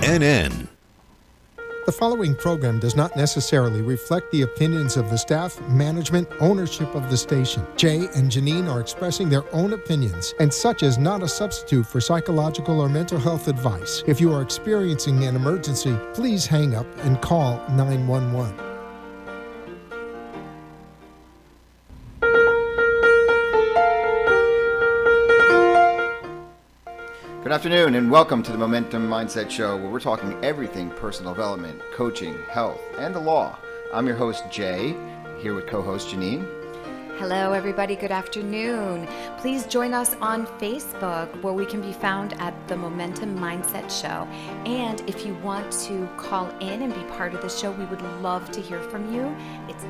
CNN. The following program does not necessarily reflect the opinions of the staff, management, ownership of the station. Jay and Janine are expressing their own opinions, and such is not a substitute for psychological or mental health advice. If you are experiencing an emergency, please hang up and call 911. Good afternoon and welcome to the Momentum Mindset Show, where we're talking everything personal development, coaching, health, and the law. I'm your host, Jay, here with co-host Janine. Hello, everybody. Good afternoon. Please join us on Facebook, where we can be found at the Momentum Mindset Show. And if you want to call in and be part of the show, we would love to hear from you. It's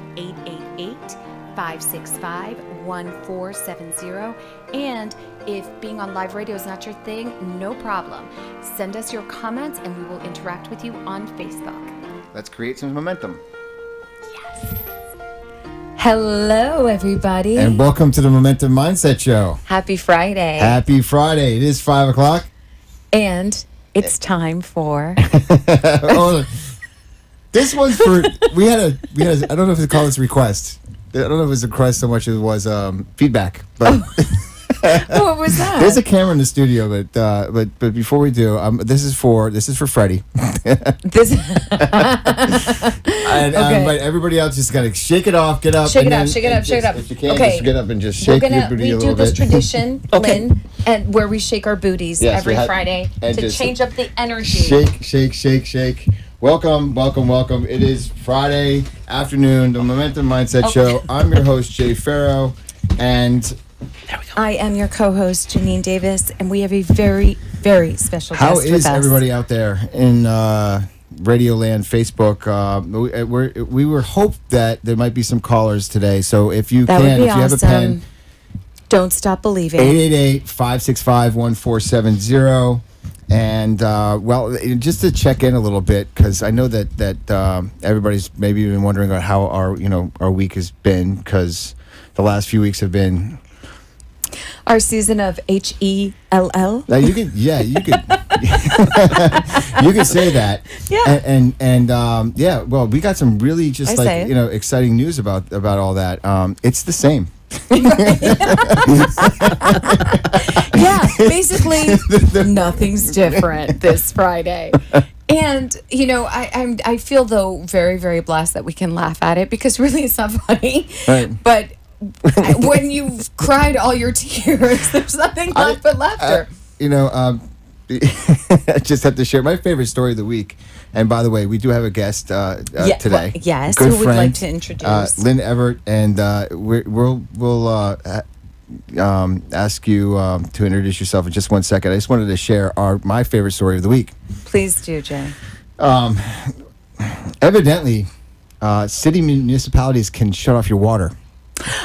888-565-1470. And if being on live radio is not your thing, no problem. Send us your comments and we will interact with you on Facebook. Let's create some momentum. Yes. Hello, everybody. And welcome to the Momentum Mindset Show. Happy Friday. Happy Friday. It is 5 o'clock. And it's time for... Oh, this one's for... We had a I don't know if to call this request. I don't know if it was a request so much as it was feedback. But what was that? There's a camera in the studio, but before we do, this is for Freddie. This and but everybody else just gotta shake it off, get up, shake it up. If you can, just get up and just shake your booty a little bit. We do this tradition, Lynn, and where we shake our booties every Friday to change up the energy. Shake. Welcome. It is Friday afternoon, the Momentum Mindset Show. I'm your host, Jay Farrow, and there we go. I am your co-host, Janine Davis, and we have a very, very special guest with us. How is everybody out there in Radio Land, Facebook? We were hoped that there might be some callers today, so if you have a pen, don't stop believing. 888-565-1470. And, just to check in a little bit, because I know that everybody's maybe been wondering about how our week has been, because the last few weeks have been... Our season of HELL. Now you could you could say that. Yeah. Well, we got some really exciting news about all that. It's the same. Yeah, basically nothing's different this Friday. And I feel though very, very blessed that we can laugh at it, because really it's not funny. Right. But when you've cried all your tears, there's nothing left but laughter. I just have to share my favorite story of the week. And by the way, we do have a guest today. Yes, good who friend, would like to introduce? Lynn Everett, and we'll ask you to introduce yourself in just 1 second. I just wanted to share my favorite story of the week. Please do, Jay. Evidently, city municipalities can shut off your water.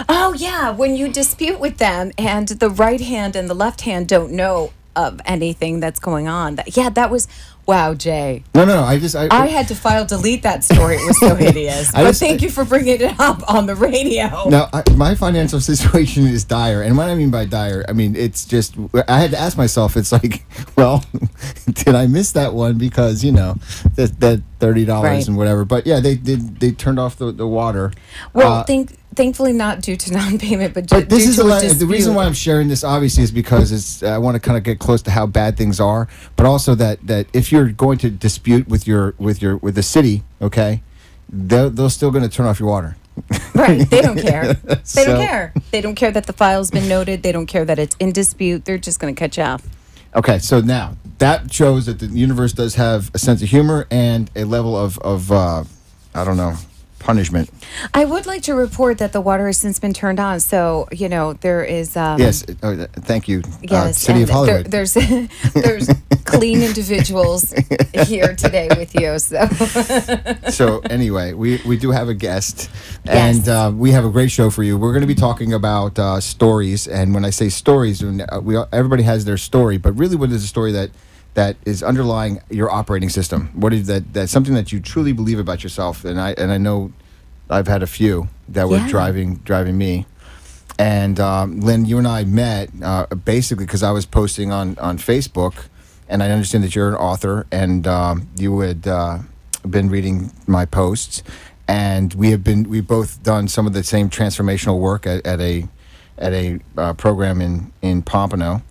Oh, yeah. When you dispute with them and the right hand and the left hand don't know of anything that's going on. That was... Wow, Jay. No. I had to file delete that story. It was so hideous. But thank you for bringing it up on the radio. Now, my financial situation is dire. And what I mean by dire, I mean, it's just... I had to ask myself, it's like, well, did I miss that one? Because, that $30 and whatever. But, yeah, they turned off the water. Well, thankfully not due to non-payment, but due to a dispute. The reason why I'm sharing this, obviously, is because I want to kind of get close to how bad things are, but also that if you're going to dispute with the city, okay, they're still going to turn off your water. Right. They don't care. They don't care. They don't care that the file's been noted. They don't care that it's in dispute. They're just going to cut you off. Okay, so now that shows that the universe does have a sense of humor and a level of punishment. I would like to report that the water has since been turned on, so there is. Yes, thank you. Yes, City of Hollywood. There's clean individuals here today with you. So anyway, we do have a guest, and we have a great show for you. We're going to be talking about stories, and when I say stories, everybody has their story, but really, what is a story that is underlying your operating system? What is that's something that you truly believe about yourself? And I know I've had a few that were driving me. And Lynn, you and I met basically because I was posting on Facebook, and I understand that you're an author, and you had been reading my posts, and we've both done some of the same transformational work at a program in Pompano,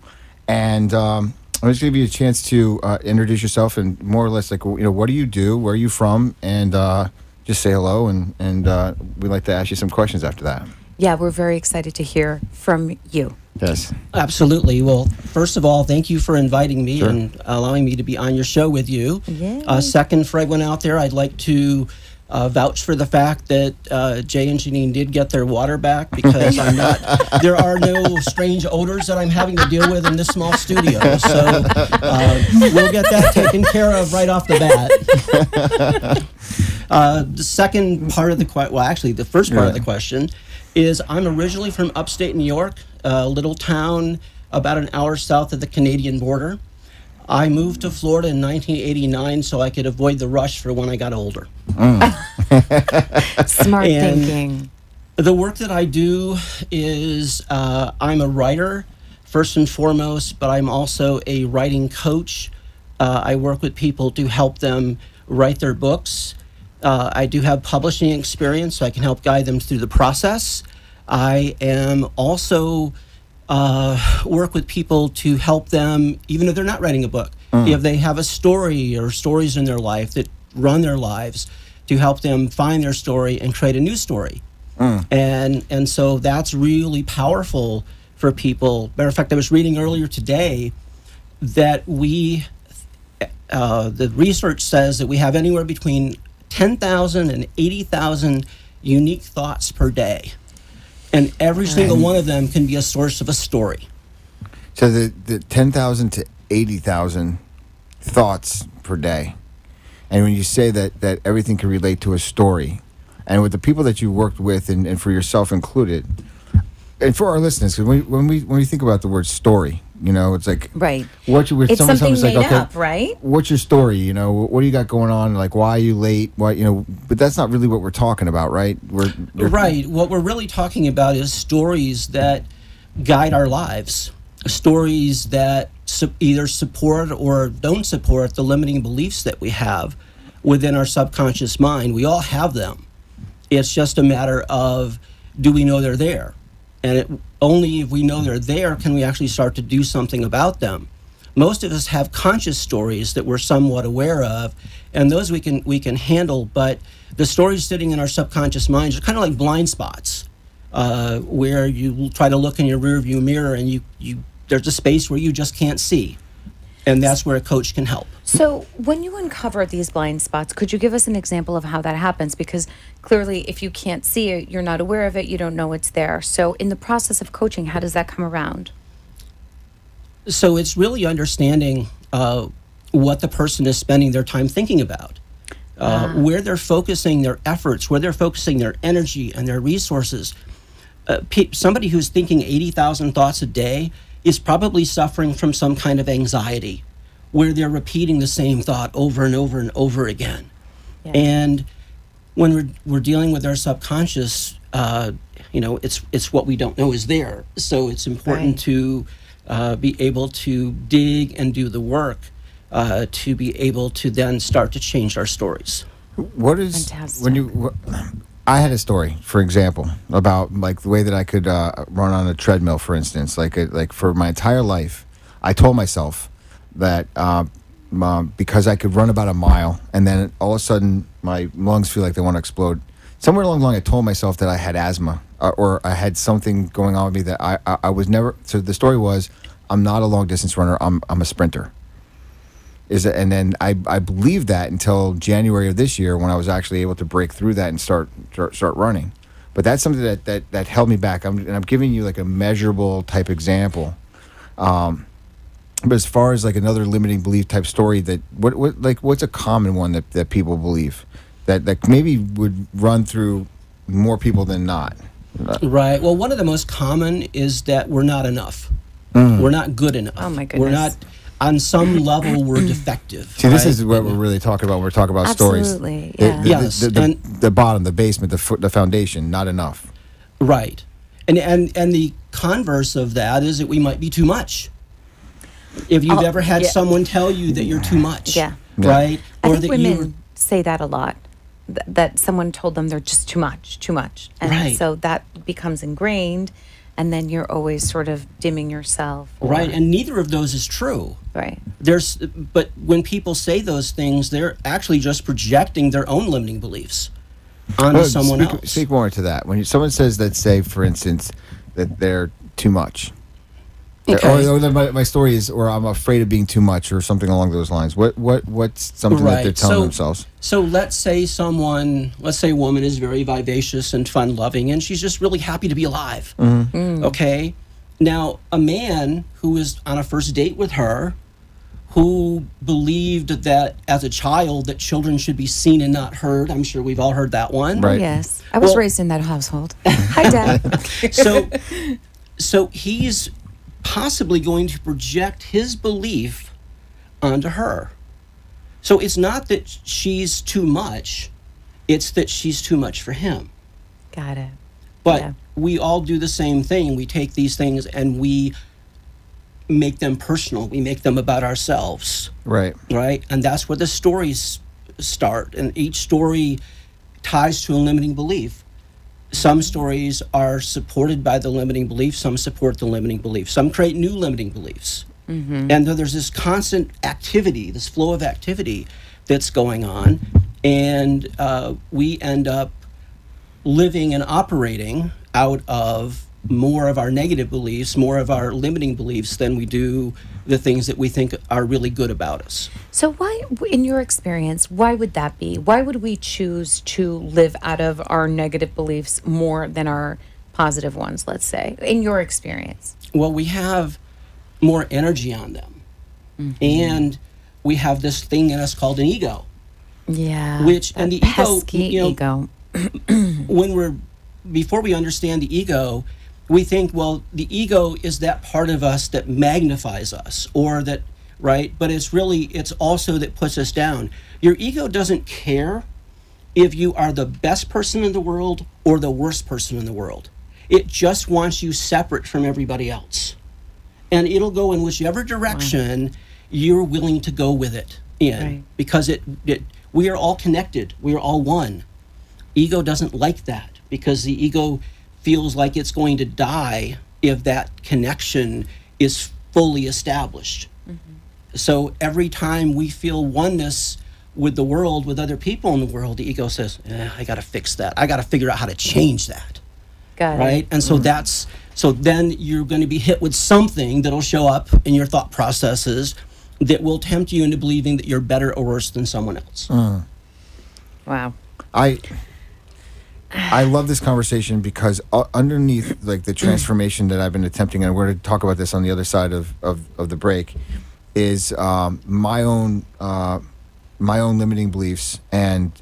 and I'll just give you a chance to introduce yourself and more or less like, you know, what do you do, where are you from, and just say hello, and we'd like to ask you some questions after that. Yeah, we're very excited to hear from you. Yes. Absolutely. Well, first of all, thank you for inviting me Sure. and allowing me to be on your show with you. Yay. Second, for everyone out there, I'd like to vouch for the fact that Jay and Janine did get their water back, because there are no strange odors that I'm having to deal with in this small studio. So we'll get that taken care of right off the bat. The second part of the question, well, actually, the first part of the question is, I'm originally from upstate New York, a little town about an hour south of the Canadian border. I moved to Florida in 1989 so I could avoid the rush for when I got older. Smart thinking. The work that I do is I'm a writer, first and foremost, but I'm also a writing coach. I work with people to help them write their books. I do have publishing experience, so I can help guide them through the process. I am also work with people to help them, even if they're not writing a book, if they have a story or stories in their life that run their lives, to help them find their story and create a new story. And so that's really powerful for people. Matter of fact, I was reading earlier today that the research says that we have anywhere between 10,000 and 80,000 unique thoughts per day. And every single one of them can be a source of a story. So the 10,000 to 80,000 thoughts per day. And when you say that everything can relate to a story, and with the people that you worked with, and for yourself included, and for our listeners, because when we think about the word story, you know, it's like, Right. It's something like, made okay, up, right? what's your story? You know, what do you got going on? Like, why are you late? Why, you know? But that's not really what we're talking about, right? Right. What we're really talking about is stories that guide our lives, stories that either support or don't support the limiting beliefs that we have within our subconscious mind. We all have them. It's just a matter of, do we know they're there? And only if we know they're there can we actually start to do something about them. Most of us have conscious stories that we're somewhat aware of, and those we can handle, but the stories sitting in our subconscious minds are kind of like blind spots, where you try to look in your rearview mirror and there's a space where you just can't see. And that's where a coach can help. So when you uncover these blind spots, could you give us an example of how that happens? Because clearly, if you can't see it, you're not aware of it, you don't know it's there. So in the process of coaching, how does that come around? So it's really understanding what the person is spending their time thinking about, where they're focusing their efforts, where they're focusing their energy and their resources. Somebody who's thinking 80,000 thoughts a day is probably suffering from some kind of anxiety, where they're repeating the same thought over and over and over again. Yeah. And when we're dealing with our subconscious, you know, it's what we don't know is there. So it's important to be able to dig and do the work to be able to then start to change our stories. What is Fantastic. I had a story, for example, about like the way that I could run on a treadmill, for instance. Like for my entire life, I told myself that because I could run about a mile, and then all of a sudden my lungs feel like they want to explode. Somewhere along the line, I told myself that I had asthma, or I had something going on with me that I was never. So the story was, I'm not a long distance runner. I'm a sprinter. And then I believed that until January of this year, when I was actually able to break through that and start running. But that's something that held me back. I'm giving you like a measurable type example. But as far as like another limiting belief type story, that what's a common one that people believe that maybe would run through more people than not? Right. Well, one of the most common is that we're not enough. We're not good enough. Oh my goodness. We're not. On some level, we're defective. See, this is what we're really talking about when we're talking about Absolutely, stories. yeah. Yes, The bottom, the basement, the foundation, not enough. Right. And the converse of that is that we might be too much. If you've ever had someone tell you that you're too much, right? I Or think that women say that a lot, that someone told them they're just too much. And so that becomes ingrained, and then you're always sort of dimming yourself. Right, and neither of those is true. Right. But when people say those things, they're actually just projecting their own limiting beliefs onto someone else. Speak more to that. When someone says that, say, for instance, that they're too much. Okay. Or my story is, or I'm afraid of being too much, or something along those lines. What's something that they're telling themselves? So let's say a woman is very vivacious and fun-loving, and she's just really happy to be alive. Okay? Now, a man who is on a first date with her, who believed that as a child that children should be seen and not heard. I'm sure we've all heard that one. Right. Yes. I was raised in that household. Hi, Dad. So he's possibly going to project his belief onto her. So it's not that she's too much, it's that she's too much for him. Got it. But we all do the same thing. We take these things and we make them personal. We make them about ourselves. Right. Right? And that's where the stories start. And each story ties to a limiting belief. Some stories are supported by the limiting belief. Some support the limiting belief. Some create new limiting beliefs. And there's this constant activity, this flow of activity that's going on. And we end up living and operating out of more of our negative beliefs, more of our limiting beliefs than we do the things that we think are really good about us. So why, in your experience, why would that be? Why would we choose to live out of our negative beliefs more than our positive ones, let's say, in your experience? Well, we have more energy on them. And we have this thing in us called an ego. Yeah. And the pesky ego. Before we understand the ego, we think, well, the ego is that part of us that magnifies us, or that, right? But it's also that puts us down. Your ego doesn't care if you are the best person in the world or the worst person in the world. It just wants you separate from everybody else. And it'll go in whichever direction you're willing to go with it in, because we are all connected. We are all one. Ego doesn't like that, because the ego feels like it's going to die if that connection is fully established. So every time we feel oneness with the world, with other people in the world, the ego says, I got to fix that. I got to figure out how to change that. Got right? it. And so so then you're going to be hit with something that'll show up in your thought processes that will tempt you into believing that you're better or worse than someone else. Wow. I love this conversation because underneath the transformation that I've been attempting, and we're going to talk about this on the other side of the break, is my own limiting beliefs and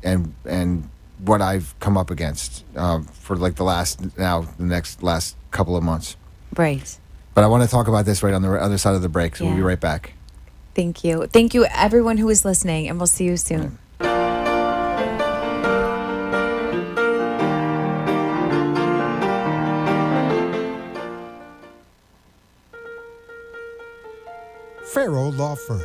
what I've come up against for the last couple of months. Right. But I want to talk about this right on the other side of the break, so we'll be right back. Thank you. Thank you, everyone who is listening, and we'll see you soon. Farrow Law Firm.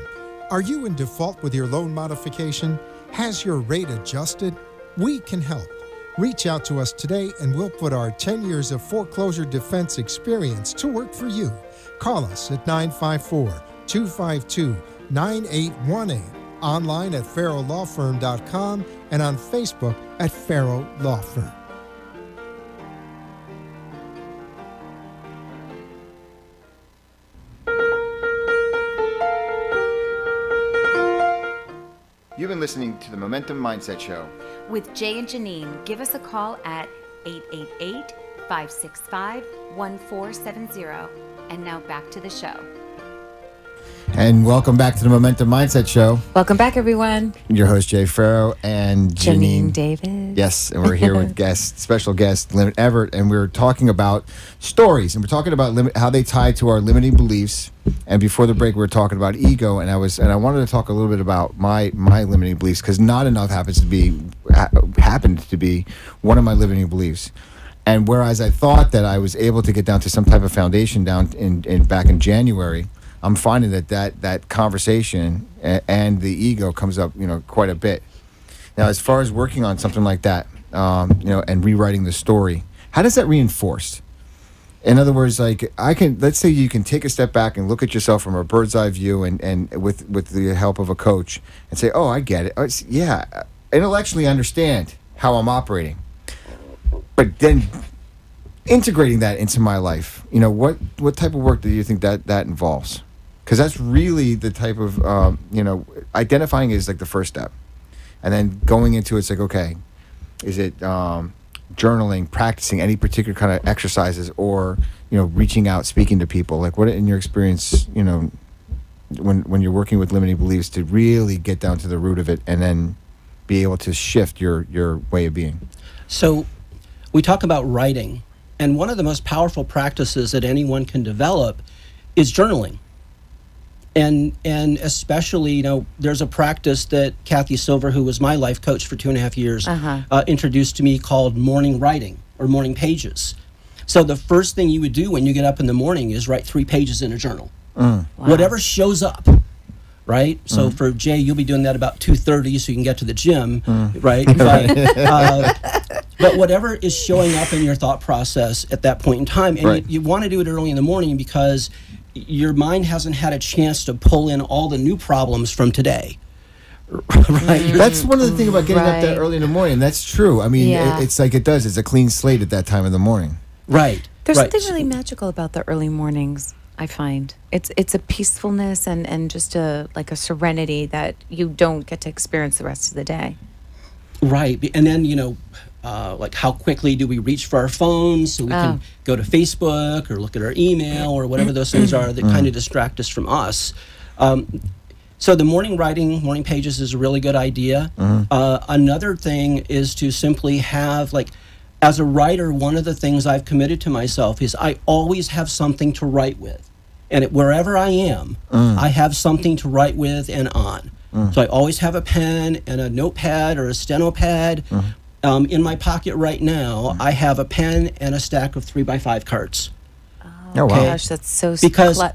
Are you in default with your loan modification? Has your rate adjusted? We can help. Reach out to us today and we'll put our 10 years of foreclosure defense experience to work for you. Call us at 954-252-9818, online at farrowlawfirm.com, and on Facebook at Farrow Law Firm. You've been listening to the Momentum Mindset Show with Jay and Janine. Give us a call at 888-565-1470. And now back to the show. And welcome back to the Momentum Mindset Show. Welcome back, everyone. Your host, Jay Farrow, and Janine Davis. Yes, and we're here with special guest, Lynn Everett, and we're talking about stories, and we're talking about how they tie to our limiting beliefs. And before the break, we were talking about ego, and I wanted to talk a little bit about my limiting beliefs, because not enough happened to be one of my limiting beliefs. And whereas I thought that I was able to get down to some type of foundation back in January, I'm finding that conversation and the ego comes up, quite a bit. Now, as far as working on something like that, and rewriting the story, how does that reinforce? In other words, like let's say you can take a step back and look at yourself from a bird's eye view, and with the help of a coach, and say, "Oh, I get it. Yeah, intellectually understand how I'm operating," but then integrating that into my life. What type of work do you think that involves? Because that's really the type of identifying is like the first step, and then going into it's like, okay, is it journaling, practicing any particular kind of exercises, or reaching out, speaking to people? Like, what in your experience, when you're working with limiting beliefs, to really get down to the root of it and then be able to shift your way of being? So we talk about writing, and one of the most powerful practices that anyone can develop is journaling. And especially, there's a practice that Kathy Silver, who was my life coach for 2.5 years, introduced to me, called morning writing or morning pages. So the first thing you would do when you get up in the morning is write 3 pages in a journal. Wow. Whatever shows up, right? So for Jay, you'll be doing that about 2:30 so you can get to the gym, right? But whatever is showing up in your thought process at that point in time, and you want to do it early in the morning because your mind hasn't had a chance to pull in all the new problems from today. Right? That's one of the things about getting up that early in the morning. That's true. I mean, it's like it's a clean slate at that time in the morning. Right. There's something really magical about the early mornings, I find. It's a peacefulness and just a serenity that you don't get to experience the rest of the day. Right. And then, like, how quickly do we reach for our phones so we can go to Facebook or look at our email or whatever those things are that kind of distract us from us. So the morning writing, morning pages is a really good idea. Another thing is to simply have, like, as a writer, one of the things I've committed to myself is I always have something to write with. And wherever I am, I have something to write with and on. So I always have a pen and a notepad or a steno pad. In my pocket right now, I have a pen and a stack of 3x5 cards. Oh, wow. Gosh, that's so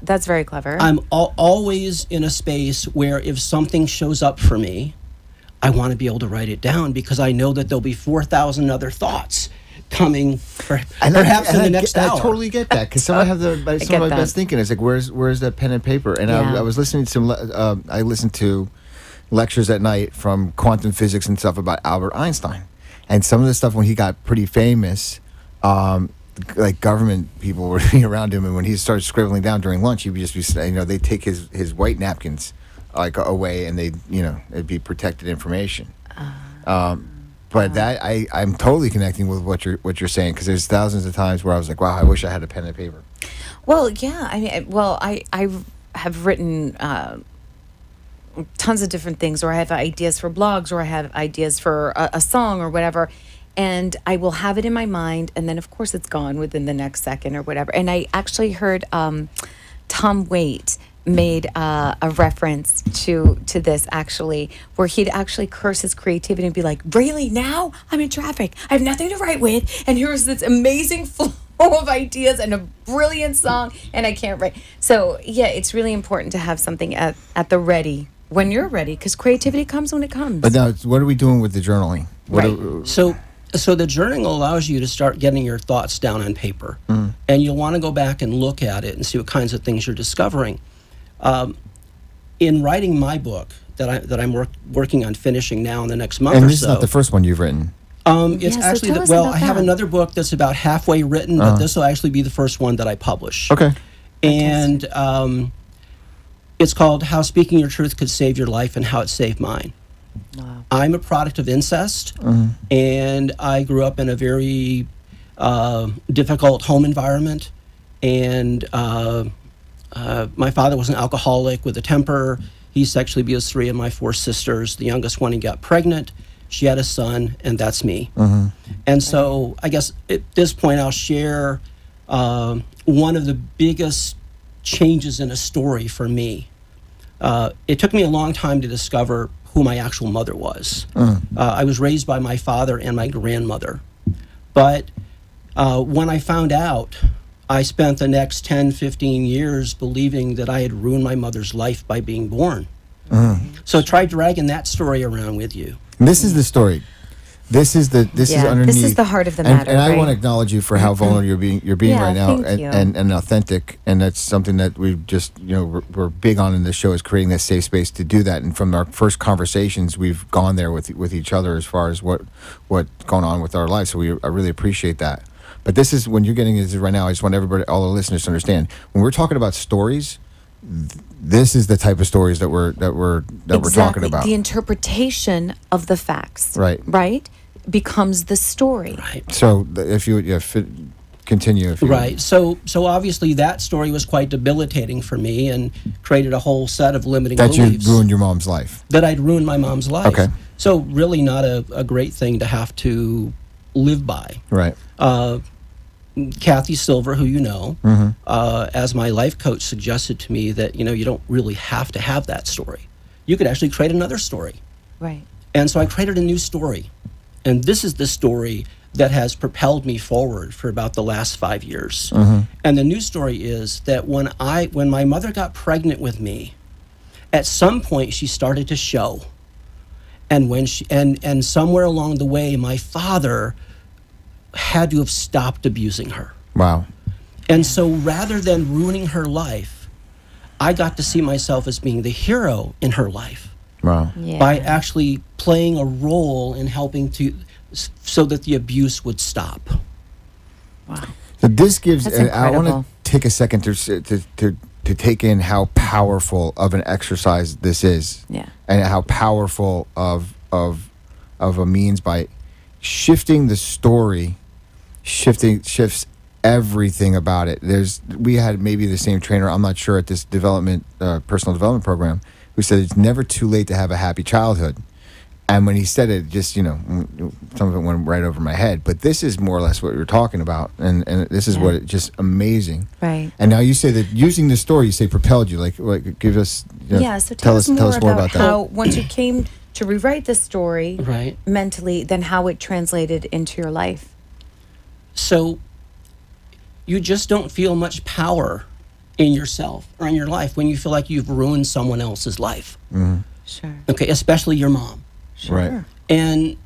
that's very clever. I'm always in a space where if something shows up for me, I want to be able to write it down, because I know that there'll be 4,000 other thoughts coming perhaps in the next hour. I totally get that, because some of my best thinking is like, where's that pen and paper? And I was listening to I listened to lectures at night from quantum physics and stuff about Albert Einstein, and some of the stuff when he got pretty famous, like government people were around him, and when he started scribbling down during lunch, he would just be, they'd take his white napkins like away, and it'd be protected information. But that I'm totally connecting with what you're saying, because there's thousands of times where I was like, wow, I wish I had a pen and paper. Well, yeah, I mean, I have written tons of different things, or I have ideas for blogs, or I have ideas for a song or whatever, and I will have it in my mind, and then of course it's gone within the next second or whatever. And I actually heard Tom Waite made a reference to this, actually, where he'd actually curse his creativity and be like, really, now I'm in traffic, I have nothing to write with, and here's this amazing flow of ideas and a brilliant song, and I can't write. So yeah, it's really important to have something at the ready when you're ready, because creativity comes when it comes. But now, what are we doing with the journaling? So the journaling allows you to start getting your thoughts down on paper, and you'll want to go back and look at it and see what kinds of things you're discovering. In writing my book that I'm working on finishing now in the next month or so. And this is not the first one you've written. It's actually I have another book that's about halfway written, but this will actually be the first one that I publish. Okay. And it's called How Speaking Your Truth Could Save Your Life and How It Saved Mine. Wow. I'm a product of incest, and I grew up in a very difficult home environment, and my father was an alcoholic with a temper. He sexually abused 3 of my 4 sisters. The youngest one, he got pregnant. She had a son, and that's me. And so I guess at this point I'll share one of the biggest changes in a story for me. It took me a long time to discover who my actual mother was. I was raised by my father and my grandmother. But when I found out, my grandmother was I spent the next 10, 15 years believing that I had ruined my mother's life by being born. So try dragging that story around with you. And this is the story. This is underneath. This is the heart of the matter. And I right? want to acknowledge you for how vulnerable you're being right now, thank you. and authentic. And that's something that we've just we're big on in this show, is creating that safe space to do that. And from our first conversations, we've gone there with each other as far as what's going on with our lives. So I really appreciate that. But this is, when you're getting this right now, I just want everybody, all the listeners, to understand, when we're talking about stories, this is the type of stories that we're talking about. The interpretation of the facts, right, becomes the story. Right. So if you continue, if you right. So obviously that story was quite debilitating for me and created a whole set of limiting that beliefs. You ruined your mom's life. That I'd ruined my mom's life. Okay. So really not a great thing to have to live by. Right. Kathy Silver, who you know, as my life coach, suggested to me that, you don't really have to have that story. You could actually create another story. Right. And so I created a new story. And this is the story that has propelled me forward for about the last 5 years. And the new story is that when my mother got pregnant with me, at some point she started to show. And when and somewhere along the way, my father had to have stopped abusing her. Wow. And so rather than ruining her life, I got to see myself as being the hero in her life. Wow. Yeah. By actually playing a role in helping so that the abuse would stop. Wow. So this gives, That's and I want incredible. to take a second to take in how powerful of an exercise this is. Yeah. And how powerful of a means by shifting the story, shifts everything about it. We had maybe the same trainer, I'm not sure, at this personal development program, who said it's never too late to have a happy childhood. And when he said it, just, some of it went right over my head. But this is more or less what we were talking about. And this is what just amazing. Right. And now you say that using the story, you say propelled you. Like give us, So tell us more about that. how, once you came to rewrite the story Right. mentally, then how it translated into your life. So you just don't feel much power in yourself or in your life when you feel like you've ruined someone else's life. Sure. Okay, especially your mom. Sure. Right. And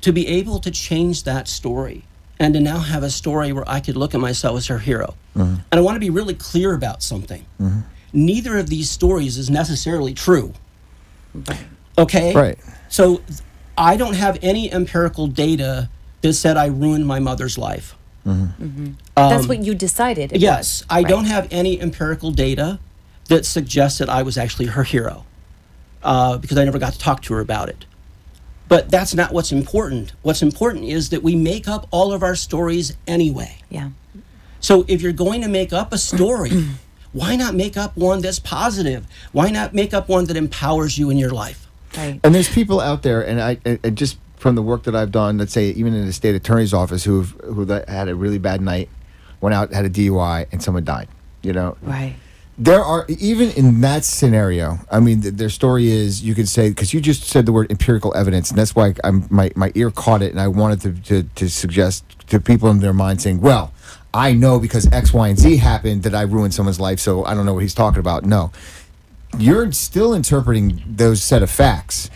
to be able to change that story and to now have a story where I could look at myself as her hero. And I want to be really clear about something. Neither of these stories is necessarily true. Okay? Right. So I don't have any empirical data that said I ruined my mother's life. That's what you decided. It Yes, was. I don't have any empirical data that suggests that I was actually her hero, because I never got to talk to her about it. But that's not what's important. What's important is that we make up all of our stories anyway. Yeah. So if you're going to make up a story, why not make up one that's positive? Why not make up one that empowers you in your life? Right. And there's people out there, and I just from the work that I've done, let's say even in the state attorney's office, who had a really bad night, went out, had a DUI, and someone died. Right. There are, even in that scenario, I mean, their story is, you could say, because you just said the word empirical evidence, and that's why my ear caught it, and I wanted to suggest to people in their mind saying, well, I know because X, Y, and Z happened that I ruined someone's life, so I don't know what he's talking about. No. You're still interpreting those set of facts.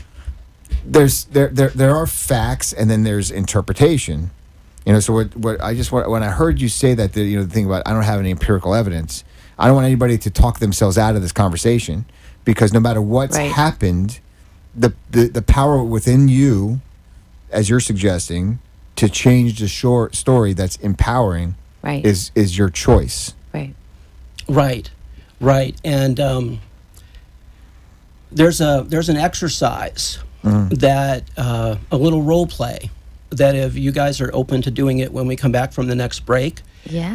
There are facts, and then there's interpretation. So what I just when I heard you say that, the thing about I don't have any empirical evidence, I don't want anybody to talk themselves out of this conversation, because no matter what's happened, the power within you, as you're suggesting, to change the story that's empowering is your choice. Right. And there's an exercise that a little role play that, if you guys are open to doing it when we come back from the next break,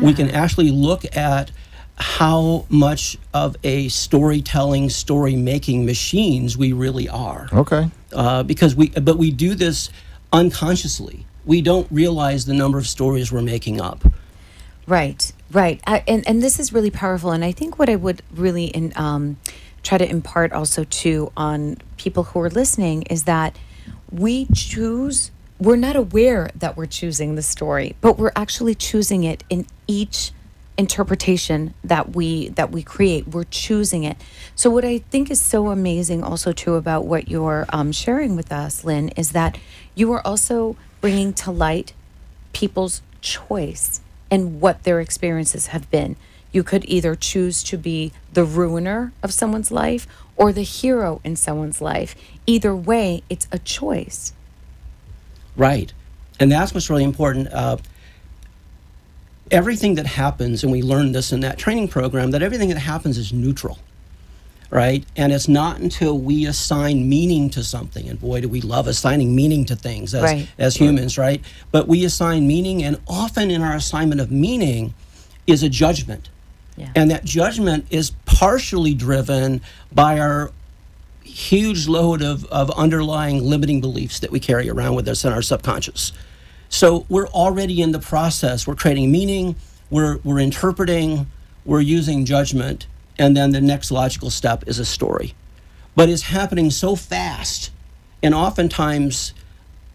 we can actually look at how much of a storytelling, story-making machines we really are. Okay. Because we do this unconsciously. We don't realize the number of stories we're making up. Right. And this is really powerful. And I think what I would really try to impart also too on people who are listening is that we're not aware that we're choosing the story, but we're actually choosing it in each interpretation that we create. We're choosing it. So what I think is so amazing also too about what you're sharing with us, Lynn, is that you are also bringing to light people's choice and what their experiences have been. You could either choose to be the ruiner of someone's life or the hero in someone's life. Either way, it's a choice. Right. And that's what's really important. Everything that happens, and we learned this in that training program, that everything that happens is neutral, right? And it's not until we assign meaning to something, and boy, do we love assigning meaning to things as humans, right? But we assign meaning, and often in our assignment of meaning is a judgment. Yeah. And that judgment is partially driven by our huge load of underlying limiting beliefs that we carry around with us in our subconscious. So we're already in the process. We're creating meaning, we're interpreting, we're using judgment, and then the next logical step is a story. But it's happening so fast and oftentimes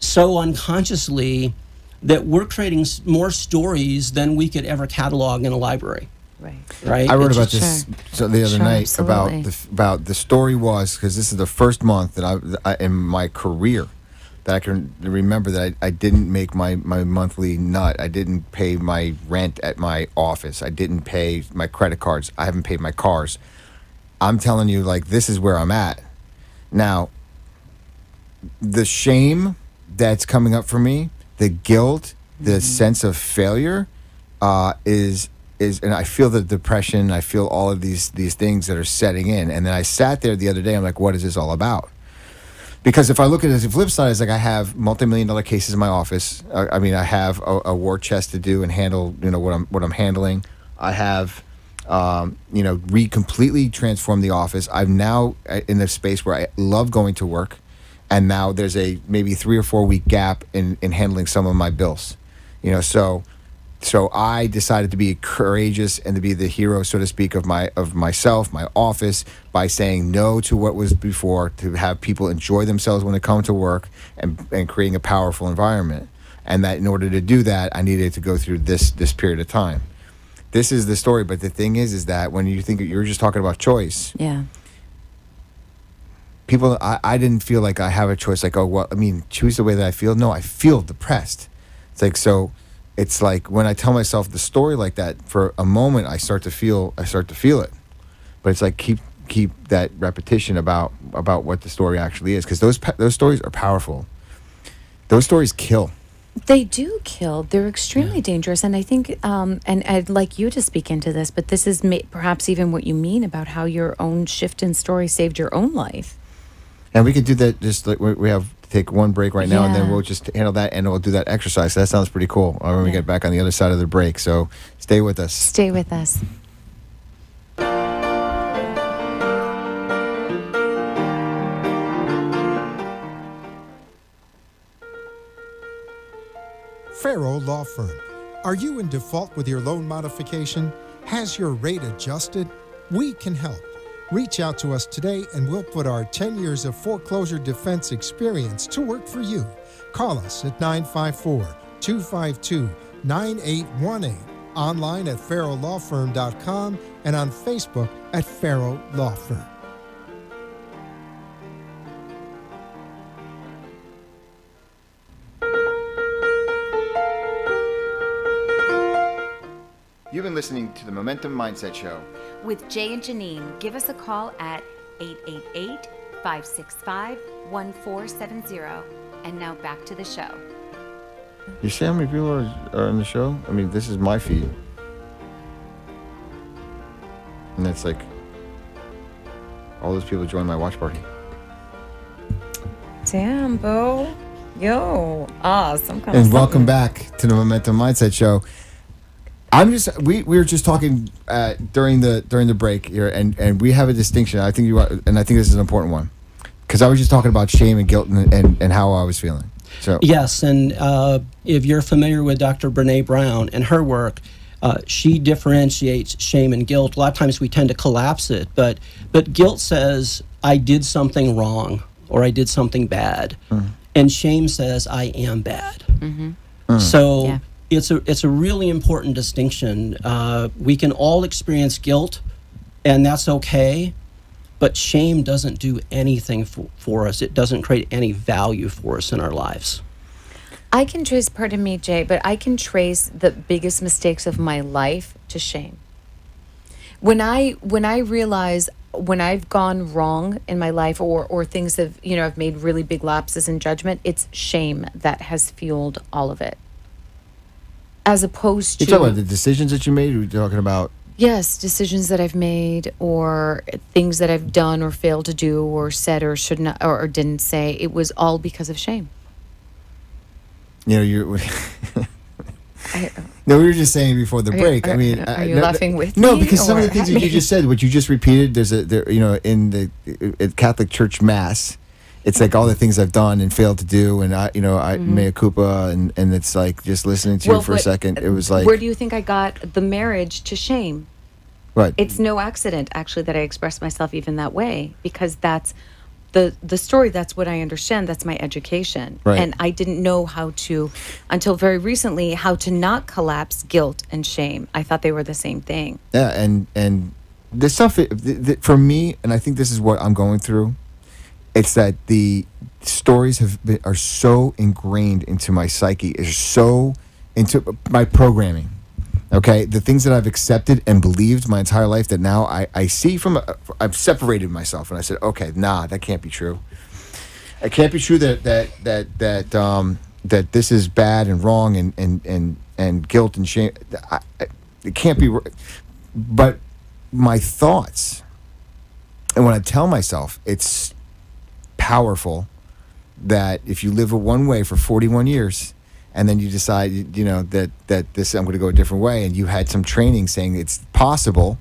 so unconsciously that we're creating more stories than we could ever catalog in a library. Right. I wrote about this the other night about the story was, because this is the first month that I in my career that I can remember that I didn't make my monthly nut. I didn't pay my rent at my office. I didn't pay my credit cards. I haven't paid my cars. I'm telling you, like, this is where I'm at. Now, the shame that's coming up for me, the guilt, the sense of failure is, and I feel the depression, I feel all of these things that are setting in. And then I sat there the other day, I'm like, what is this all about? Because if I look at it as a flip side, it's like I have multi-million-dollar cases in my office. I mean, I have a war chest to do and handle, what I'm handling. I have, completely transformed the office. I'm now in a space where I love going to work, and now there's a maybe 3 or 4 week gap in handling some of my bills. So I decided to be courageous and to be the hero, so to speak, of myself, my office, by saying no to what was before, to have people enjoy themselves when they come to work, and creating a powerful environment. And that in order to do that, I needed to go through this period of time. This is the story, but the thing is that when you think you're just talking about choice, people, I didn't feel like I have a choice. Like, choose the way that I feel. No, I feel depressed. It's like so. It's like when I tell myself the story like that, for a moment I start to feel it, but it's like keep that repetition about what the story actually is, because those stories are powerful. Those stories kill. They do kill. They're extremely dangerous, and I think and I'd like you to speak into this, but this is perhaps even what you mean about how your own shift in story saved your own life. And we could do that. Just like we have. Take one break right now, and then we'll just handle that, and we'll do that exercise. So that sounds pretty cool when we get back on the other side of the break. So stay with us. Stay with us. Farrow Law Firm. Are you in default with your loan modification? Has your rate adjusted? We can help. Reach out to us today, and we'll put our 10 years of foreclosure defense experience to work for you. Call us at 954-252-9818, online at farrowlawfirm.com, and on Facebook at Farrow Law Firm. You've been listening to the Momentum Mindset Show with Jay and Janine. Give us a call at 888-565-1470. And now back to the show. You see how many people are on the show? I mean, this is my feed. And it's like all those people join my watch party. Damn, Bo. Yo. Some kind of. And something. welcome back to the Momentum Mindset Show. We were just talking during the break here, and we have a distinction. I think this is an important one, because I was just talking about shame and guilt and how I was feeling. So yes, and if you're familiar with Dr. Brene Brown and her work, she differentiates shame and guilt. A lot of times we tend to collapse it, but guilt says I did something wrong or I did something bad, and shame says I am bad. So it's a really important distinction. We can all experience guilt, and that's okay. But shame doesn't do anything for us. It doesn't create any value for us in our lives. I can trace, pardon me, Jay, but I can trace the biggest mistakes of my life to shame. When I realize when I've gone wrong in my life or things have, I've made really big lapses in judgment, it's shame that has fueled all of it. As opposed to... You're talking about the decisions that you made? Or you're talking about... Yes, decisions that I've made or things that I've done or failed to do or said or should not or didn't say. It was all because of shame. You're... No, we were just saying before the break. Are you laughing with me? No, because some of the things that you just said, what you just repeated, in the Catholic Church Mass, it's like all the things I've done and failed to do, and mea culpa, and it's like just listening to you for a second. It was like, where do you think I got the marriage to shame? Right. It's no accident, actually, that I express myself even that way, because that's the story. That's what I understand. That's my education. Right. And I didn't know how to, until very recently, how to not collapse guilt and shame. I thought they were the same thing. Yeah, and this stuff, for me, and I think this is what I'm going through, it's that the stories are so ingrained into my psyche, is so into my programming. Okay, the things that I've accepted and believed my entire life that now I see I've separated myself, and I said, okay, nah, that can't be true. It can't be true that this is bad and wrong and guilt and shame. It can't be. But my thoughts, and when I tell myself, it's powerful that if you live one way for 41 years. And then you decide, that this I'm going to go a different way, and you had some training saying it's possible.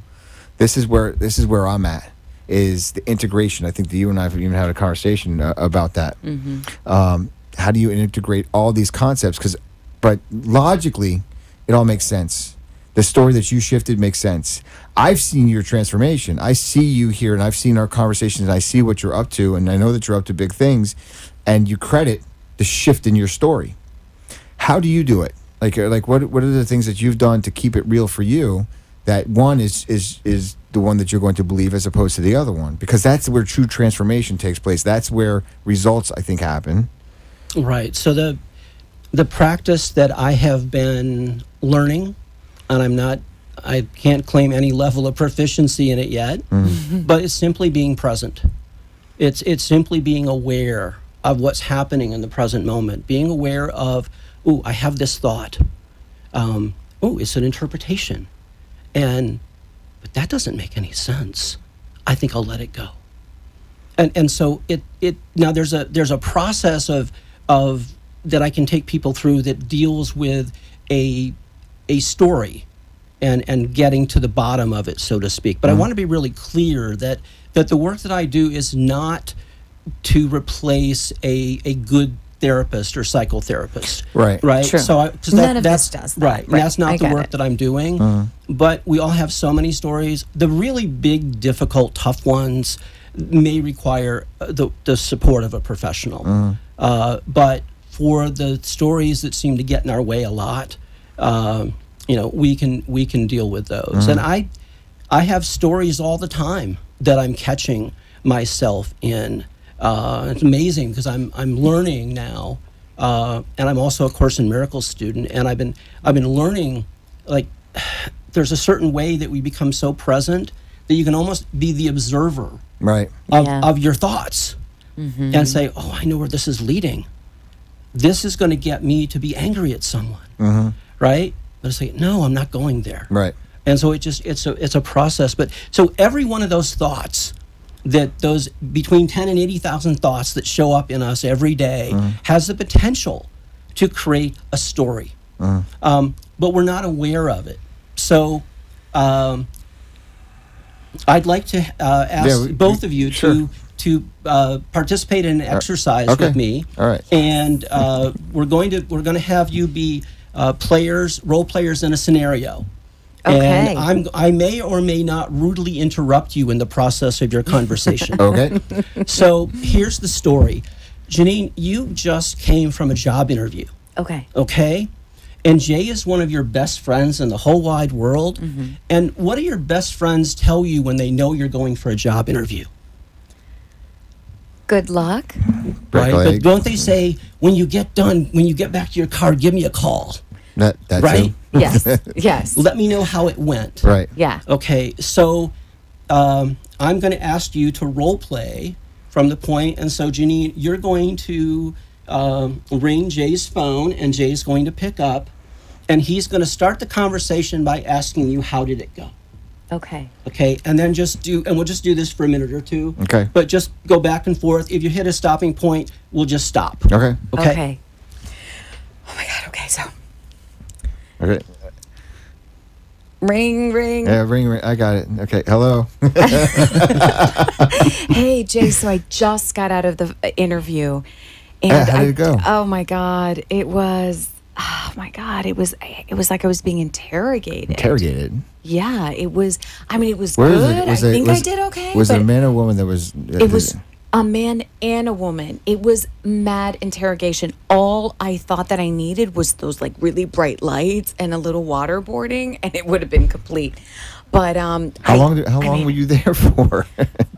This is where I'm at, is the integration. I think that you and I have even had a conversation about that. Mm-hmm. How do you integrate all these concepts? But logically, it all makes sense. The story that you shifted makes sense. I've seen your transformation. I see you here, and I've seen our conversations, and I see what you're up to, and I know that you're up to big things, and you credit the shift in your story. How do you do it? Like what are the things that you've done to keep it real for you? That one is the one that you're going to believe as opposed to the other one, because that's where true transformation takes place. That's where results, I think, happen. Right. So the practice that I have been learning, and I can't claim any level of proficiency in it yet, but it's simply being present. It's simply being aware of what's happening in the present moment, being aware of, ooh, I have this thought. It's an interpretation. But that doesn't make any sense. I think I'll let it go. And so it now there's a process of that I can take people through that deals with a story and getting to the bottom of it, so to speak. But I want to be really clear that the work that I do is not to replace a good therapist or psychotherapist. Right. True. So none of this does that. Right. That's not the work that I'm doing. But we all have so many stories. The really big, difficult, tough ones may require the support of a professional. But for the stories that seem to get in our way a lot, we can deal with those. And I have stories all the time that I'm catching myself in. It's amazing because I'm learning now, and I'm also a Course in Miracles student, and I've been learning, like, there's a certain way that we become so present that you can almost be the observer of your thoughts and say, oh, I know where this is leading. This is going to get me to be angry at someone, right? But I say, no, I'm not going there. Right. And so it's a process. But so every one of those thoughts, that those between 10 and 80,000 thoughts that show up in us every day has the potential to create a story. But we're not aware of it. So I'd like to ask both of you to participate in an exercise with me. All right. And we're going to have you be role players in a scenario. Okay. And I may or may not rudely interrupt you in the process of your conversation. Okay. So here's the story. Janine, you just came from a job interview. Okay. Okay? And Jay is one of your best friends in the whole wide world. And what do your best friends tell you when they know you're going for a job interview? Good luck. Right? But don't they say, when you get back to your car, give me a call? That's right? Yes. Yes. Let me know how it went. Right. Yeah. Okay, so I'm going to ask you to role play from the point. And so, Janine, you're going to ring Jay's phone, and Jay's going to pick up, and he's going to start the conversation by asking you, how did it go? Okay. Okay, and then we'll just do this for a minute or two. Okay. But just go back and forth. If you hit a stopping point, we'll just stop. Okay. Okay. Oh my God. Okay. So. Okay. Ring, ring. Yeah, ring. I got it. Okay. Hello. Hey, Jay. So I just got out of the interview, and how did it go? Oh my God! It was. Oh my God! It was like I was being interrogated. Interrogated. Yeah, it was. I mean, it was Where good. was I think I did okay. Was it a but man or woman that was? It was a man and a woman. It was mad interrogation. All I thought that I needed was those like really bright lights and a little waterboarding, and it would have been complete. But how long were you there for?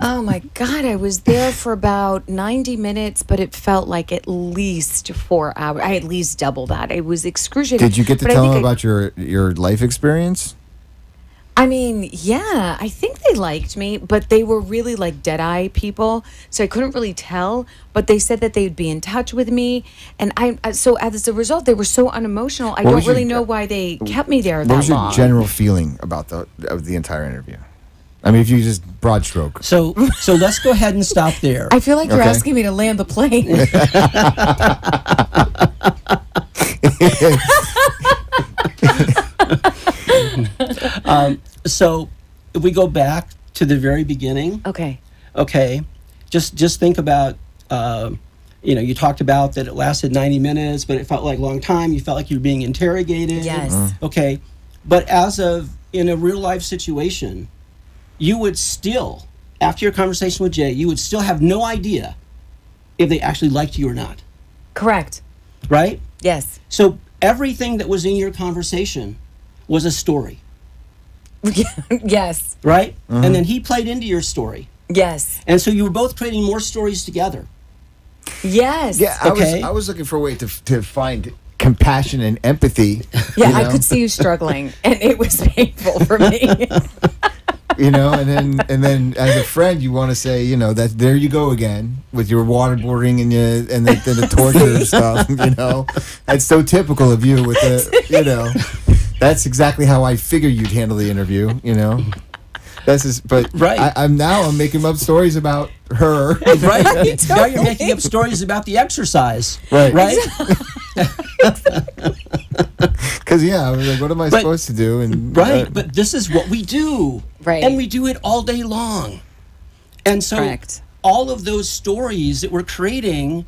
Oh my God, I was there for about 90 minutes, but it felt like at least 4 hours. I at least double that. It was excruciating. Did you get to tell them about your life experience? I mean, yeah, I think they liked me, but they were really like dead-eye people, so I couldn't really tell. But they said that they'd be in touch with me, and so as a result, they were so unemotional. I don't really know why they kept me there that long. What was your general feeling about the entire interview? I mean, if you just broad stroke. So let's go ahead and stop there. I feel like you're asking me to land the plane. So if we go back to the very beginning. Okay. Just think about, you talked about that it lasted 90 minutes, but it felt like a long time. You felt like you were being interrogated. Yes. Okay. But in a real life situation, you would still, after your conversation with Jay, you would still have no idea if they actually liked you or not. Correct. Right? Yes. So everything that was in your conversation was a story. Yes. Right? And then he played into your story. Yes. And so you were both creating more stories together. Yes. Yeah, I was looking for a way to find compassion and empathy. Yeah, I could see you struggling, and it was painful for me. And then as a friend, you want to say, that there you go again with your waterboarding and the torture stuff. That's so typical of you with the, That's exactly how I figure you'd handle the interview. But right. I'm making up stories about her. Right. Now you're making up stories about the exercise. Right. Right. Because I was like, what am I supposed to do? And but this is what we do. Right. And we do it all day long. And so all of those stories that we're creating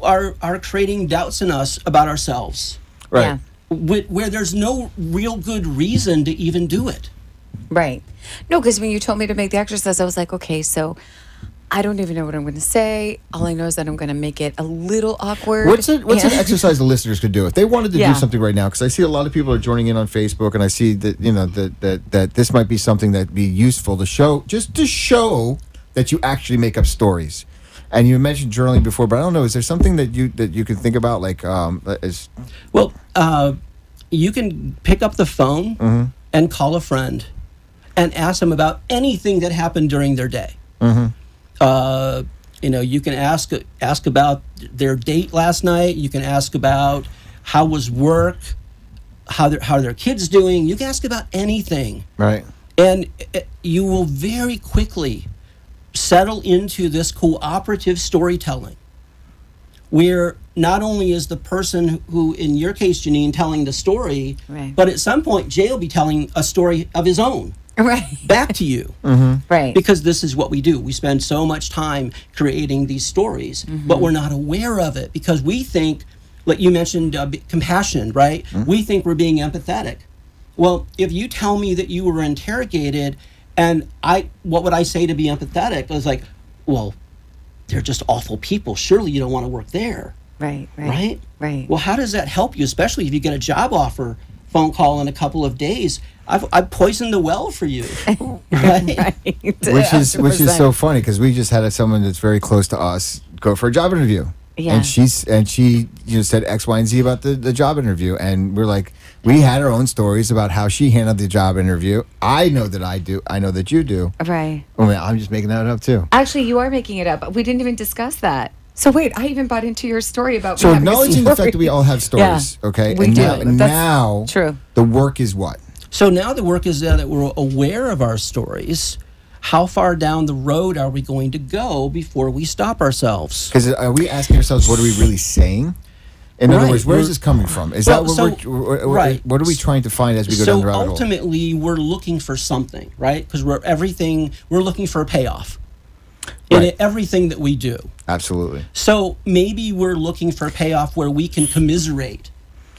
are creating doubts in us about ourselves. Right. Yeah. Where there's no real good reason to even do it. Right. No, because when you told me to make the exercise, I was like, okay, so I don't even know what I'm going to say. All I know is that I'm going to make it a little awkward. What's an exercise the listeners could do if they wanted to do something right now? Because I see a lot of people are joining in on Facebook, and I see that that this might be something that'd be useful to show that you actually make up stories. And you mentioned journaling before, but I don't know. Is there something that you can think about, like you can pick up the phone and call a friend and ask them about anything that happened during their day. You can ask about their date last night. You can ask about how was work, how their kids doing. You can ask about anything. Right. And you will very quickly settle into this cooperative storytelling, where not only is the person who, in your case, Janine, telling the story, but at some point, Jay will be telling a story of his own. Right. Back to you. Right. Because this is what we do. We spend so much time creating these stories, but we're not aware of it because we think, like you mentioned, compassion, right? We think we're being empathetic. Well, if you tell me that you were interrogated and what would I say to be empathetic? I was like, well, they're just awful people. Surely you don't want to work there. Right? Right. Well, how does that help you, especially if you get a job offer phone call in a couple of days? I've poisoned the well for you. Right? Which is so funny because we just had someone that's very close to us go for a job interview. Yeah. And she said X, Y, and Z about the job interview, and we're like, we had our own stories about how she handled the job interview. I know that I do. I know that you do. Right. Oh man, I'm just making that up too. Actually, you are making it up. We didn't even discuss that. So wait, I even bought into your story about. So acknowledging the fact that we all have stories, okay? We and do. Now, true. The work is what? So now the work is that we're aware of our stories. How far down the road are we going to go before we stop ourselves? Because are we asking ourselves, what are we really saying? In other words, where is this coming from? Is that what what are we trying to find as we go down the rabbit hole? So ultimately, we're looking for something, right? Because we're looking for a payoff in everything that we do. Absolutely. So maybe we're looking for a payoff where we can commiserate.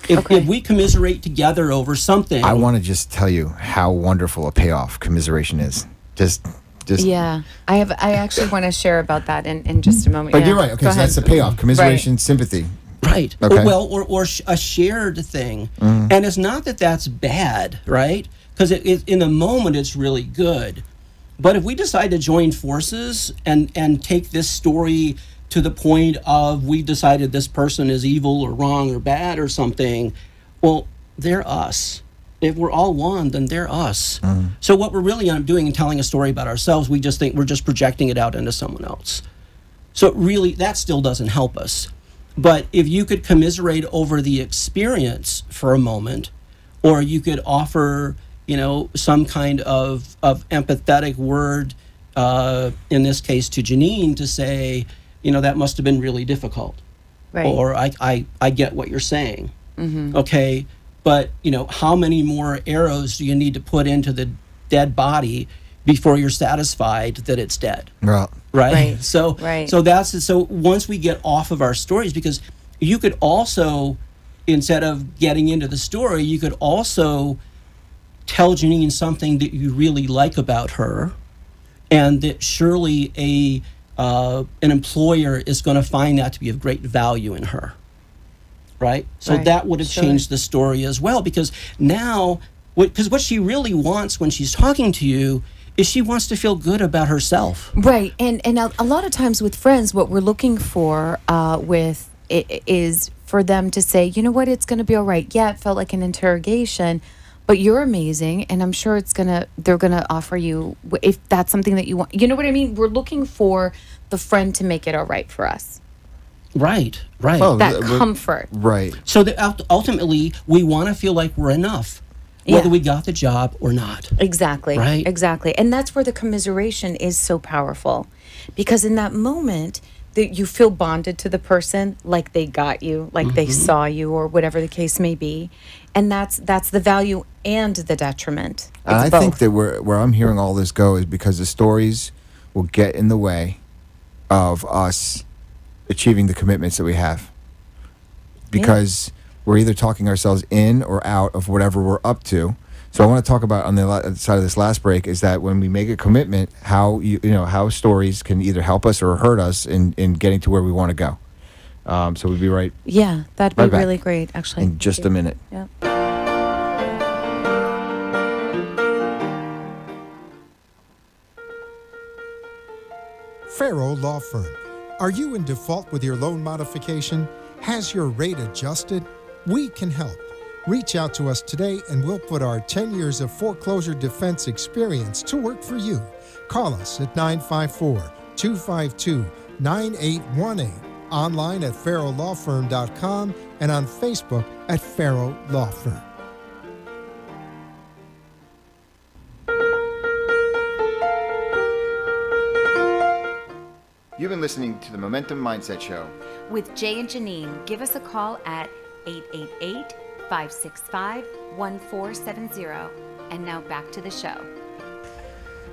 If we commiserate together over something. I want to just tell you how wonderful a payoff commiseration is. Just yeah. I actually want to share about that in just a moment. But you're right. Okay, so that's the payoff. Commiseration, sympathy. Right. Okay. Or a shared thing. And it's not that that's bad, right? Because in the moment it's really good. But if we decide to join forces and take this story to the point of we decided this person is evil or wrong or bad or something, well, they're us. If we're all one, then they're us. So what we're really doing and telling a story about ourselves, we just think we're just projecting it out into someone else. So really, that still doesn't help us. But if you could commiserate over the experience for a moment, or you could offer, some kind of empathetic word, in this case to Janine, to say, that must have been really difficult. Right. Or I get what you're saying. Okay, but, how many more arrows do you need to put into the dead body before you're satisfied that it's dead? Right. So once we get off of our stories, because you could also, instead of getting into the story, you could also tell Janine something that you really like about her, and that surely an employer is going to find that to be of great value in her. Right? So that would have changed the story as well, because now, because what she really wants when she's talking to you is she wants to feel good about herself. Right. And a lot of times with friends, what we're looking for is for them to say, you know what, it's going to be all right. Yeah, it felt like an interrogation, but you're amazing, and I'm sure they're going to offer you, if that's something that you want. You know what I mean? We're looking for the friend to make it all right for us. Right. Well, that comfort. Right. So that ultimately, we want to feel like we're enough, whether we got the job or not. Exactly. Right. Exactly. And that's where the commiseration is so powerful, because in that moment, that you feel bonded to the person, like they got you, like they saw you, or whatever the case may be, and that's the value and the detriment. And I think that where I'm hearing all this go is because the stories will get in the way of us achieving the commitments that we have, because we're either talking ourselves in or out of whatever we're up to. So I want to talk about on the side of this last break is that when we make a commitment, how how stories can either help us or hurt us in getting to where we want to go. So we'll be right. Yeah, that'd be really great, actually. In just a minute. Yeah. Farrow Law Firm. Are you in default with your loan modification? Has your rate adjusted? We can help. Reach out to us today and we'll put our 10 years of foreclosure defense experience to work for you. Call us at 954-252-9818, online at farrowlawfirm.com, and on Facebook at Farrow Law Firm. You've been listening to the Momentum Mindset Show with Jay and Janine. Give us a call at 888-565-1470. And now back to the show.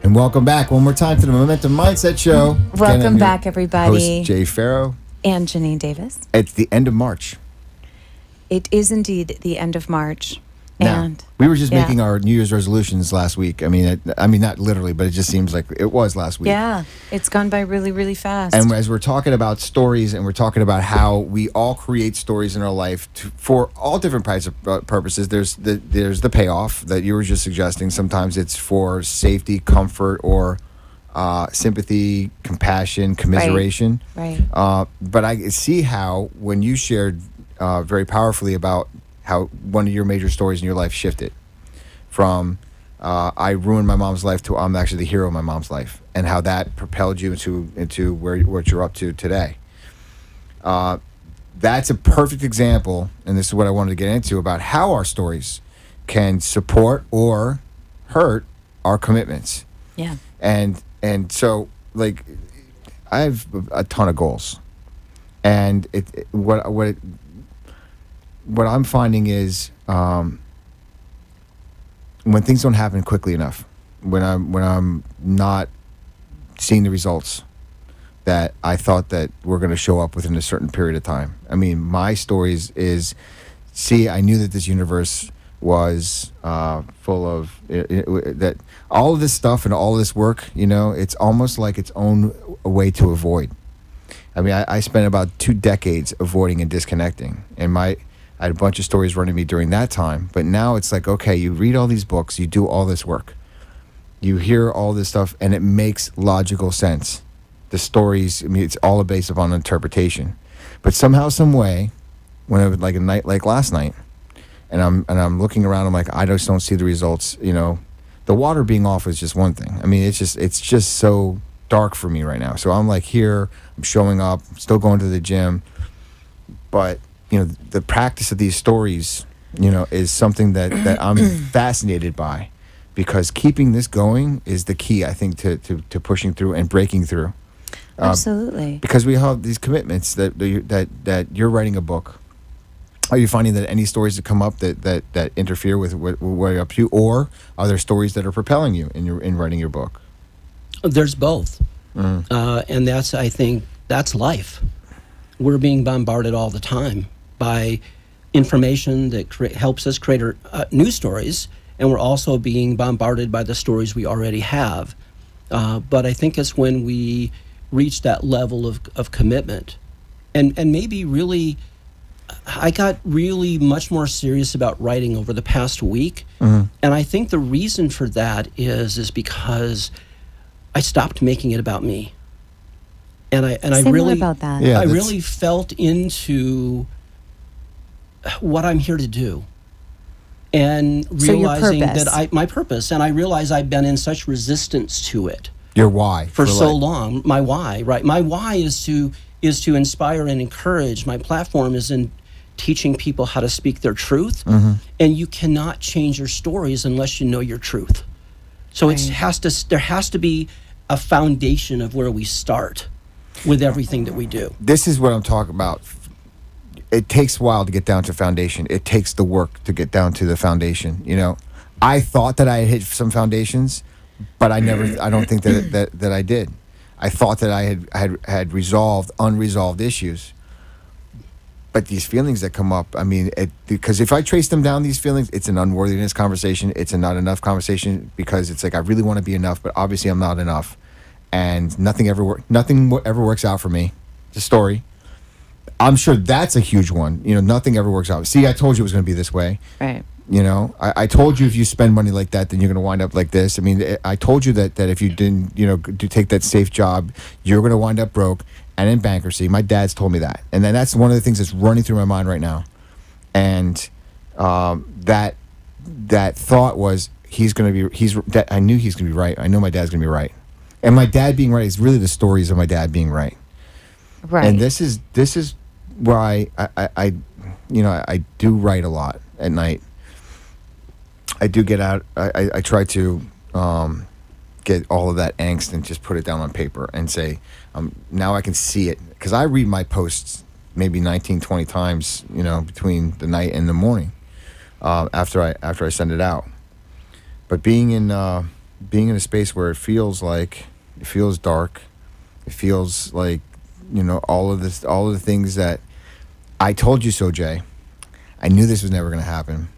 And welcome back one more time to the Momentum Mindset Show. Welcome back, everybody. Host Jay Farrow and Janine Davis. It's the end of March. It is indeed the end of March. Now, we were just making our New Year's resolutions last week. I mean, not literally, but it just seems like it was last week. Yeah, it's gone by really, really fast. And as we're talking about stories, and we're talking about how we all create stories in our life for all different types of purposes. There's the payoff that you were just suggesting. Sometimes it's for safety, comfort, or sympathy, compassion, commiseration. Right. But I see how when you shared very powerfully about how one of your major stories in your life shifted from I ruined my mom's life to I'm actually the hero of my mom's life, and how that propelled you into what you're up to today. That's a perfect example, and this is what I wanted to get into, about how our stories can support or hurt our commitments. Yeah. And so, like, I have a ton of goals, and what I'm finding is when things don't happen quickly enough, when I'm not seeing the results that I thought that were going to show up within a certain period of time. I mean, my stories is, I knew that this universe was full of that all of this stuff and all of this work. It's almost like its own way to avoid. I mean, I spent about 2 decades avoiding and disconnecting, and I had a bunch of stories running me during that time. But now it's like, okay, you read all these books, you do all this work, you hear all this stuff, and it makes logical sense. The stories, I mean, it's all based upon interpretation. But somehow, some way, when I was like a night like last night, and I'm looking around, I'm like, I just don't see the results. The water being off is just one thing. I mean, it's just so dark for me right now. So I'm like here, I'm showing up, still going to the gym, but the practice of these stories, is something that I'm fascinated by, because keeping this going is the key, I think, to pushing through and breaking through. Absolutely. Because we have these commitments that you're writing a book. Are you finding that any stories that come up that interfere with what you're up to, or are there stories that are propelling you in writing your book? There's both, and I think that's life. We're being bombarded all the time by information that helps us create new stories, and we're also being bombarded by the stories we already have. But I think it's when we reach that level of commitment, and maybe really, I got really much more serious about writing over the past week, and I think the reason for that is because I stopped making it about me, and I really about that. I really felt into what I'm here to do, and realizing that my purpose, and I realize I've been in such resistance to it. Your why for so long. My why, right? My why is to inspire and encourage. My platform is in teaching people how to speak their truth, and you cannot change your stories unless you know your truth. So there has to be a foundation of where we start with everything that we do. This is what I'm talking about. It takes a while to get down to foundation. It takes the work to get down to the foundation. I thought that I had hit some foundations, but I don't think that I did. I thought that I had resolved unresolved issues. But these feelings that come up, I mean, because if I trace them down, these feelings, it's an unworthiness conversation. It's a not enough conversation, because it's like I really want to be enough, but obviously I'm not enough, and nothing ever works out for me. It's a story. I'm sure that's a huge one. Nothing ever works out. See, I told you it was going to be this way. Right. I told you if you spend money like that, then you're going to wind up like this. I mean, I told you that if you didn't, take that safe job, you're going to wind up broke and in bankruptcy. My dad's told me that. And then that's one of the things that's running through my mind right now. And that thought was, I knew he's going to be right. I know my dad's going to be right. And my dad being right is really the stories of my dad being right. Right. And this is why I do write a lot at night. I do get out. I try to get all of that angst and just put it down on paper and say, now I can see it. Because I read my posts maybe 19, 20 times, between the night and the morning after I send it out. But being in a space where it feels dark, it feels like, all of the things that I told you so, Jay. I knew this was never going to happen.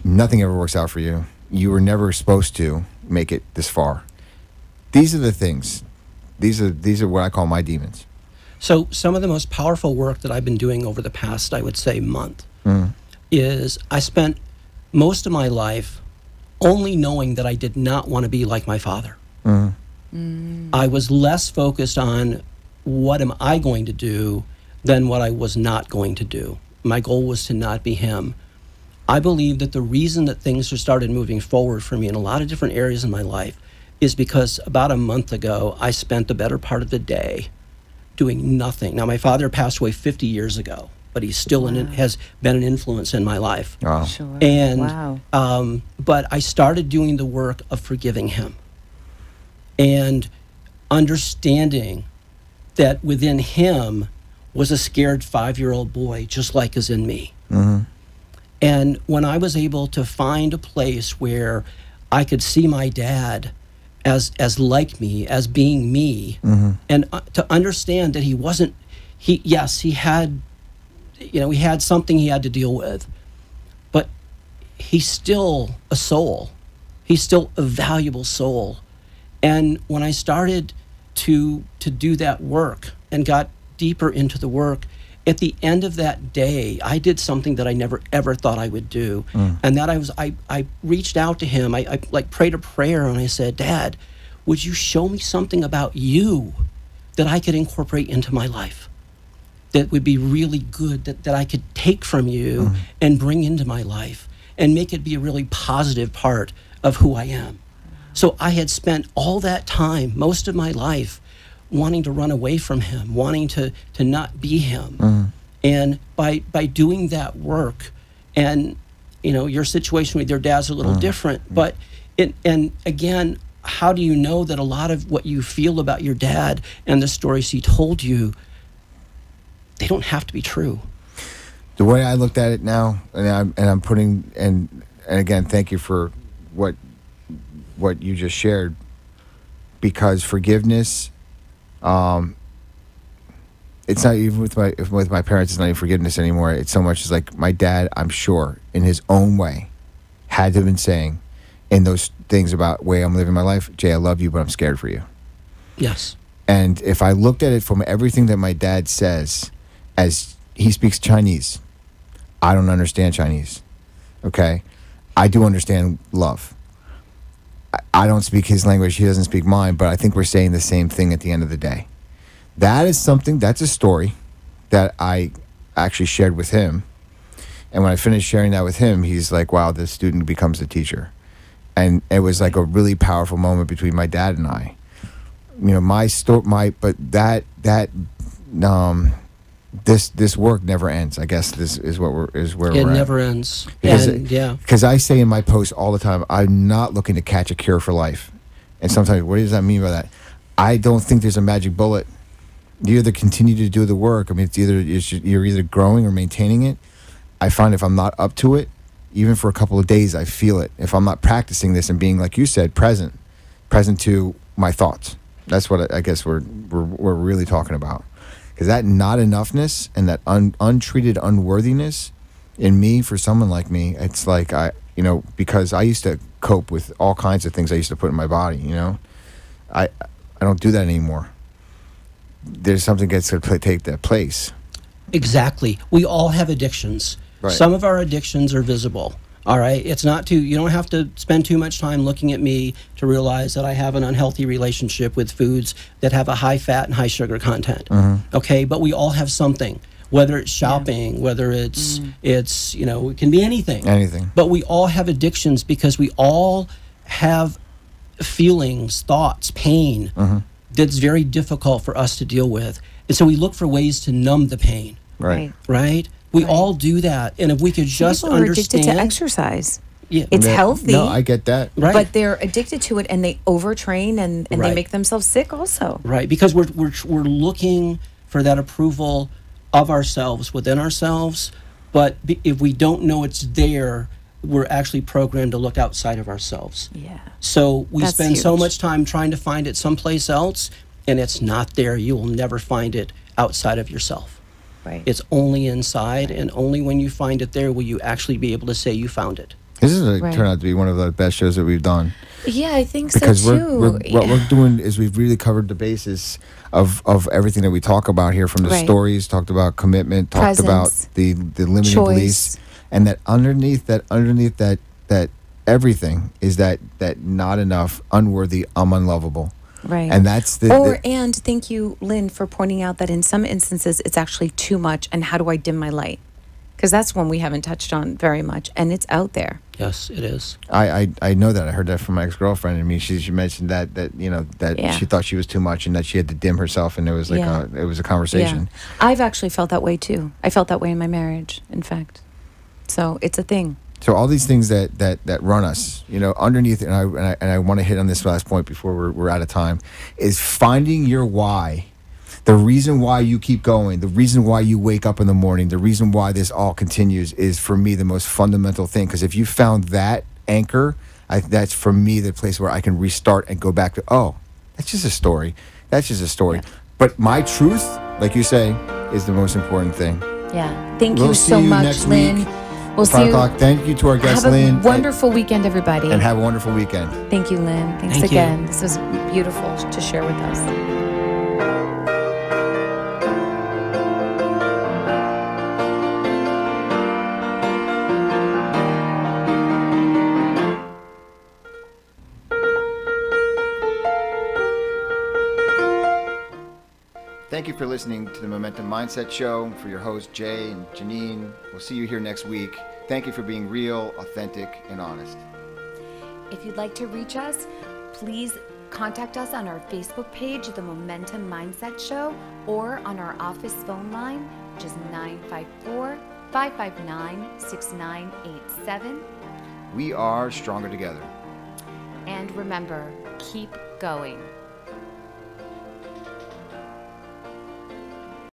Nothing ever works out for you. You were never supposed to make it this far. These are the things. These are what I call my demons. So some of the most powerful work that I've been doing over the past, I would say, month is I spent most of my life only knowing that I did not want to be like my father. I was less focused on what am I going to do than what I was not going to do. My goal was to not be him. I believe that the reason that things have started moving forward for me in a lot of different areas in my life is because about a month ago, I spent the better part of the day doing nothing. Now, my father passed away 50 years ago, but he still has been an influence in my life. Wow. Sure. And, but I started doing the work of forgiving him and understanding that within him was a scared 5-year-old boy, just like is in me. And when I was able to find a place where I could see my dad as like me, as being me, and to understand that he wasn't, he had, he had something he had to deal with, but he's still a soul. He's still a valuable soul. And when I started to do that work and got deeper into the work, at the end of that day, I did something that I never ever thought I would do, and that I reached out to him. I like prayed a prayer and I said, Dad, would you show me something about you that I could incorporate into my life, that would be really good, that I could take from you and bring into my life and make it be a really positive part of who I am. So I had spent all that time, most of my life, wanting to run away from him, wanting to not be him. And by doing that work, and your situation with your dad's a little different, but and again, how do you know that a lot of what you feel about your dad and the stories he told you, they don't have to be true? The way I looked at it now, and I'm putting, and again, thank you for what you just shared, because forgiveness, it's not even with my parents, it's not even forgiveness anymore. It's so much as like my dad, I'm sure, in his own way, had to have been saying in those things about way I'm living my life, Jay, I love you, but I'm scared for you. Yes. And if I looked at it from everything that my dad says, as he speaks Chinese, I don't understand Chinese. Okay? I do understand love. I don't speak his language, he doesn't speak mine, but I think we're saying the same thing at the end of the day. That is something, that's a story that I actually shared with him. And when I finished sharing that with him, he's like, wow, this student becomes a teacher. And it was like a really powerful moment between my dad and I. This work never ends. I guess this is where we're at. It never ends. Because I say in my posts all the time, I'm not looking to catch a cure for life. And sometimes, what does that mean by that? I don't think there's a magic bullet. You either continue to do the work. I mean, you're either growing or maintaining it. I find if I'm not up to it, even for a couple of days, I feel it. If I'm not practicing this and being, like you said, present to my thoughts. That's what I guess we're really talking about. Because that not enoughness and that untreated unworthiness in me, for someone like me, it's like because I used to cope with all kinds of things I used to put in my body. I don't do that anymore. There's something that's going to take that place. Exactly. We all have addictions. Right. Some of our addictions are visible. All right. You don't have to spend too much time looking at me to realize that I have an unhealthy relationship with foods that have a high fat and high sugar content. Okay. But we all have something, whether it's shopping, whether it's it can be anything. Anything. But we all have addictions because we all have feelings, thoughts, pain that's very difficult for us to deal with. And so we look for ways to numb the pain. Right. We all do that. And if we could just people understand. People are addicted to exercise. Yeah. It's healthy. No, I get that. Right. But they're addicted to it and they overtrain and they make themselves sick also. Right. Because we're looking for that approval of ourselves within ourselves. But if we don't know it's there, we're actually programmed to look outside of ourselves. Yeah. So we That's spend so huge. much time trying to find it someplace else, and it's not there. You will never find it outside of yourself. Right. It's only inside, and only when you find it there will you actually be able to say you found it. This is going to turn out to be one of the best shows that we've done. Yeah, I think because so too. what we're doing is we've really covered the basis of everything that we talk about here, from the stories, talked about commitment, talked about the limiting beliefs, and that underneath that everything is that not enough, unworthy, I'm unlovable. Right. And that's and thank you, Lynn, for pointing out that in some instances it's actually too much, and how do I dim my light? Because that's one we haven't touched on very much, and it's out there. Yes, it is. I know that. I heard that from my ex-girlfriend. I mean, she mentioned that she thought she was too much and that she had to dim herself, and it was like it was a conversation. Yeah. I've actually felt that way too. I felt that way in my marriage, in fact. So it's a thing. So all these things that run us, underneath, and I want to hit on this last point before we're out of time, is finding your why. The reason why you keep going, the reason why you wake up in the morning, the reason why this all continues is, for me, the most fundamental thing. Because if you found that anchor, that's, for me, the place where I can restart and go back to, oh, that's just a story. That's just a story. Yeah. But my truth, like you say, is the most important thing. Yeah. Thank you so much, Lynn. We'll see you. Thank you to our guest, Lynn. Have a wonderful weekend, everybody. And have a wonderful weekend. Thank you, Lynn. Thanks again. This was beautiful to share with us. Thank you for listening to the Momentum Mindset Show. For your hosts, Jay and Janine, we'll see you here next week. Thank you for being real, authentic, and honest. If you'd like to reach us, please contact us on our Facebook page, The Momentum Mindset Show, or on our office phone line, which is 954-559-6987. We are stronger together. And remember, keep going.